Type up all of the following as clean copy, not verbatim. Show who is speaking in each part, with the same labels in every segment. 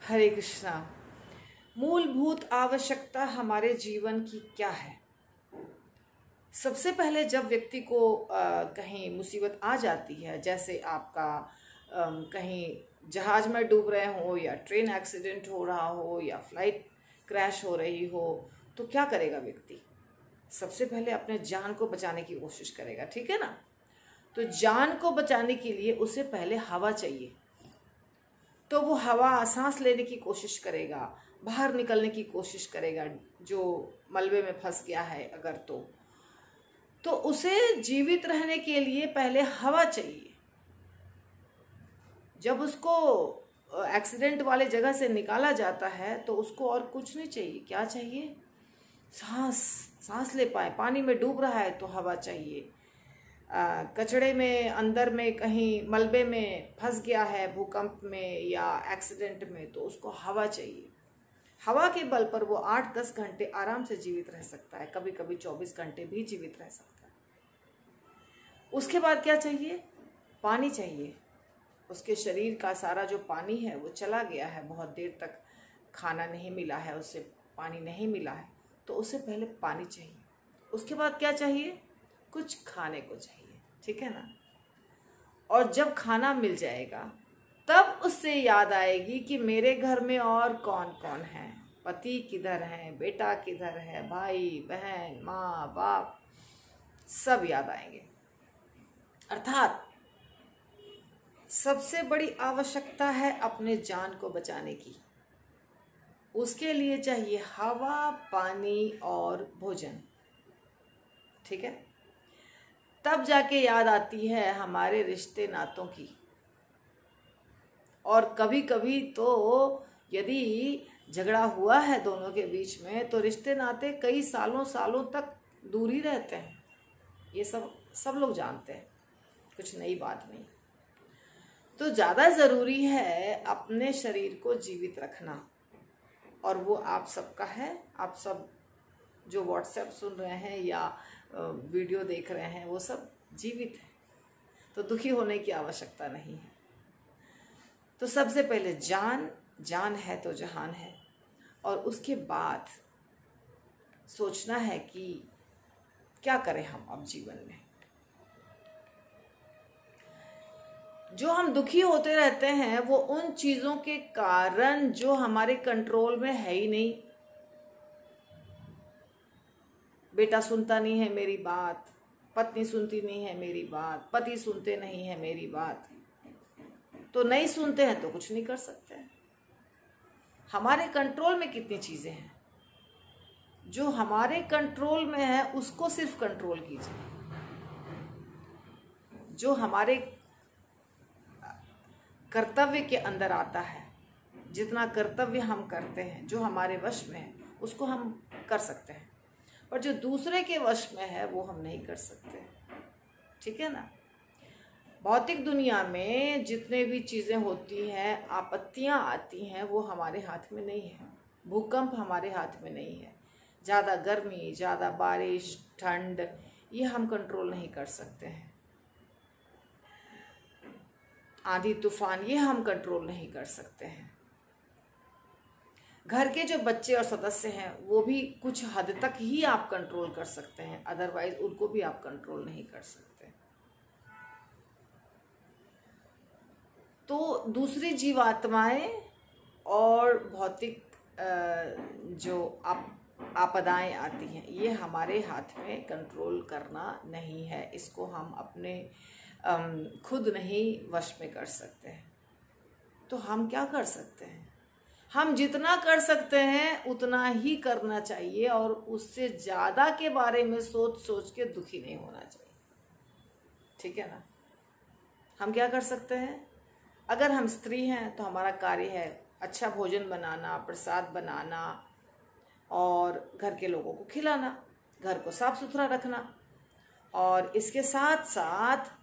Speaker 1: हरे कृष्णा। मूलभूत आवश्यकता हमारे जीवन की क्या है? सबसे पहले जब व्यक्ति को कहीं मुसीबत आ जाती है, जैसे आपका कहीं जहाज में डूब रहे हो या ट्रेन एक्सीडेंट हो रहा हो या फ्लाइट क्रैश हो रही हो, तो क्या करेगा व्यक्ति? सबसे पहले अपने जान को बचाने की कोशिश करेगा, ठीक है ना। तो जान को बचाने के लिए उसे पहले हवा चाहिए, तो वो हवा सांस लेने की कोशिश करेगा, बाहर निकलने की कोशिश करेगा, जो मलबे में फंस गया है अगर तो उसे जीवित रहने के लिए पहले हवा चाहिए। जब उसको एक्सीडेंट वाले जगह से निकाला जाता है तो उसको और कुछ नहीं चाहिए। क्या चाहिए? सांस ले पाए। पानी में डूब रहा है तो हवा चाहिए। कचड़े में, अंदर में, कहीं मलबे में फंस गया है भूकंप में या एक्सीडेंट में, तो उसको हवा चाहिए। हवा के बल पर वो 8-10 घंटे आराम से जीवित रह सकता है, कभी कभी 24 घंटे भी जीवित रह सकता है। उसके बाद क्या चाहिए? पानी चाहिए। उसके शरीर का सारा जो पानी है वो चला गया है, बहुत देर तक खाना नहीं मिला है, उससे पानी नहीं मिला है, तो उसे पहले पानी चाहिए। उसके बाद क्या चाहिए? कुछ खाने को चाहिए, ठीक है ना। और जब खाना मिल जाएगा तब उससे याद आएगी कि मेरे घर में और कौन कौन है, पति किधर है, बेटा किधर है, भाई बहन, माँ बाप, सब याद आएंगे। अर्थात सबसे बड़ी आवश्यकता है अपने जान को बचाने की। उसके लिए चाहिए हवा, पानी और भोजन, ठीक है। तब जाके याद आती है हमारे रिश्ते नातों की। और कभी कभी तो यदि झगड़ा हुआ है दोनों के बीच में, तो रिश्ते नाते कई सालों सालों तक दूर ही रहते हैं। ये सब लोग जानते हैं, कुछ नई बात नहीं। तो ज़्यादा ज़रूरी है अपने शरीर को जीवित रखना, और वो आप सबका है। आप सब जो व्हाट्सएप सुन रहे हैं या वीडियो देख रहे हैं, वो सब जीवित है, तो दुखी होने की आवश्यकता नहीं है। तो सबसे पहले जान है तो जहान है। और उसके बाद सोचना है कि क्या करें हम अब जीवन में। जो हम दुखी होते रहते हैं वो उन चीज़ों के कारण जो हमारे कंट्रोल में है ही नहीं। बेटा सुनता नहीं है मेरी बात, पत्नी सुनती नहीं है मेरी बात, पति सुनते नहीं है मेरी बात, तो नहीं सुनते हैं तो कुछ नहीं कर सकते हैं। हमारे कंट्रोल में कितनी चीज़ें हैं, जो हमारे कंट्रोल में है उसको सिर्फ कंट्रोल कीजिए। जो हमारे कर्तव्य के अंदर आता है, जितना कर्तव्य हम करते हैं, जो हमारे वश में है, उसको हम कर सकते हैं। पर जो दूसरे के वश में है वो हम नहीं कर सकते, ठीक है ना। भौतिक दुनिया में जितने भी चीज़ें होती हैं, आपत्तियां आती हैं, वो हमारे हाथ में नहीं है। भूकंप हमारे हाथ में नहीं है। ज़्यादा गर्मी, ज़्यादा बारिश, ठंड, ये हम कंट्रोल नहीं कर सकते हैं। आंधी तूफान, ये हम कंट्रोल नहीं कर सकते हैं। घर के जो बच्चे और सदस्य हैं वो भी कुछ हद तक ही आप कंट्रोल कर सकते हैं, अदरवाइज उनको भी आप कंट्रोल नहीं कर सकते। तो दूसरी जीवात्माएं और भौतिक जो आपदाएं आती हैं, ये हमारे हाथ में कंट्रोल करना नहीं है। इसको हम अपने खुद नहीं वश में कर सकते हैं। तो हम क्या कर सकते हैं? हम जितना कर सकते हैं उतना ही करना चाहिए, और उससे ज़्यादा के बारे में सोच सोच के दुखी नहीं होना चाहिए, ठीक है ना। हम क्या कर सकते हैं? अगर हम स्त्री हैं तो हमारा कार्य है अच्छा भोजन बनाना, प्रसाद बनाना और घर के लोगों को खिलाना, घर को साफ सुथरा रखना। और इसके साथ साथ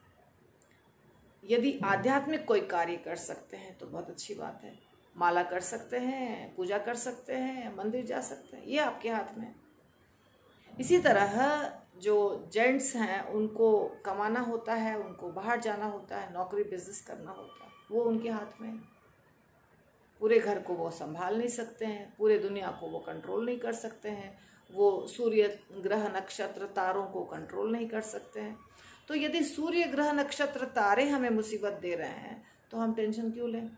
Speaker 1: यदि आध्यात्मिक कोई कार्य कर सकते हैं तो बहुत अच्छी बात है। माला कर सकते हैं, पूजा कर सकते हैं, मंदिर जा सकते हैं, ये आपके हाथ में। इसी तरह जो जेंट्स हैं उनको कमाना होता है, उनको बाहर जाना होता है, नौकरी बिजनेस करना होता है, वो उनके हाथ में। पूरे घर को वो संभाल नहीं सकते हैं, पूरे दुनिया को वो कंट्रोल नहीं कर सकते हैं, वो सूर्य ग्रह नक्षत्र तारों को कंट्रोल नहीं कर सकते हैं। तो यदि सूर्य ग्रह नक्षत्र तारे हमें मुसीबत दे रहे हैं तो हम टेंशन क्यों लें?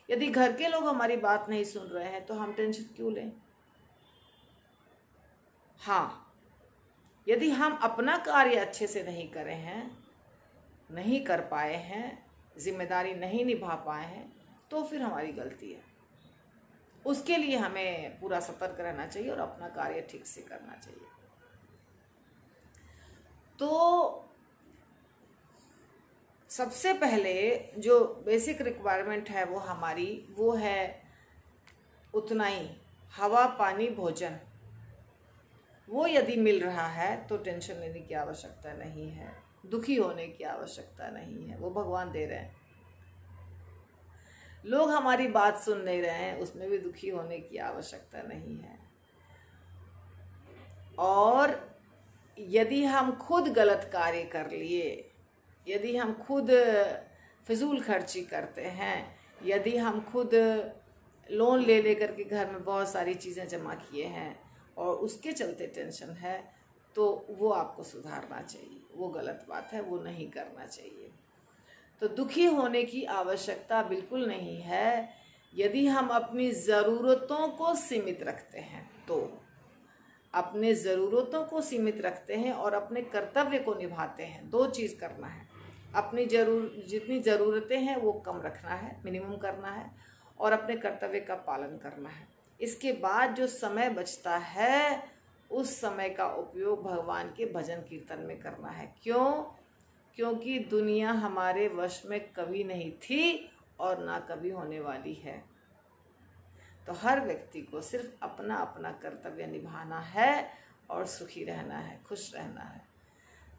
Speaker 1: यदि घर के लोग हमारी बात नहीं सुन रहे हैं तो हम टेंशन क्यों लें? हाँ, यदि हम अपना कार्य अच्छे से नहीं करे हैं, नहीं कर पाए हैं, जिम्मेदारी नहीं निभा पाए हैं, तो फिर हमारी गलती है। उसके लिए हमें पूरा सतर्क रहना चाहिए और अपना कार्य ठीक से करना चाहिए। तो सबसे पहले जो बेसिक रिक्वायरमेंट है वो है उतना ही, हवा, पानी, भोजन। वो यदि मिल रहा है तो टेंशन लेने की आवश्यकता नहीं है, दुखी होने की आवश्यकता नहीं है, वो भगवान दे रहे हैं। लोग हमारी बात सुन नहीं रहे हैं, उसमें भी दुखी होने की आवश्यकता नहीं है। और यदि हम खुद गलत कार्य कर लिए, यदि हम खुद फिजूल खर्ची करते हैं, यदि हम खुद लोन ले लेकर के घर में बहुत सारी चीज़ें जमा किए हैं और उसके चलते टेंशन है, तो वो आपको सुधारना चाहिए। वो गलत बात है, वो नहीं करना चाहिए। तो दुखी होने की आवश्यकता बिल्कुल नहीं है। यदि हम अपनी ज़रूरतों को सीमित रखते हैं, तो अपने ज़रूरतों को सीमित रखते हैं और अपने कर्तव्य को निभाते हैं। दो चीज़ करना है, अपनी जितनी ज़रूरतें हैं वो कम रखना है, मिनिमम करना है, और अपने कर्तव्य का पालन करना है। इसके बाद जो समय बचता है उस समय का उपयोग भगवान के भजन कीर्तन में करना है। क्यों? क्योंकि दुनिया हमारे वश में कभी नहीं थी और ना कभी होने वाली है। तो हर व्यक्ति को सिर्फ अपना अपना कर्तव्य निभाना है और सुखी रहना है, खुश रहना है।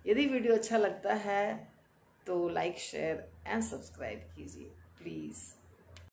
Speaker 1: यदि वीडियो अच्छा लगता है तो लाइक, शेयर एंड सब्सक्राइब कीजिए प्लीज़।